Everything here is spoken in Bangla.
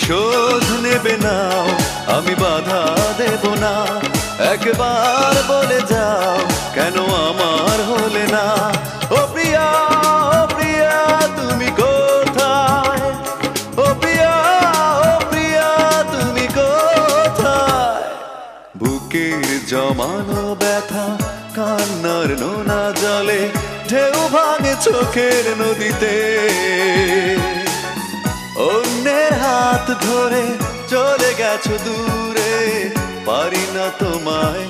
প্রতিশোধ নেবে নাও, আমি বাধা দেব না। একবার বলে যাও, কেন আমার হলে না? ও প্রিয়া, ও প্রিয়া, তুমি কোথায়? ও প্রিয়া, ও প্রিয়া, তুমি কোথায়? বুকের জমানো ব্যথা কান্নার নোনা জলে ঢেউ ভাঙে চোখের নদীতে। অন্যের হাত ধরে চলে গেছো দূরে, পারি না তোমায়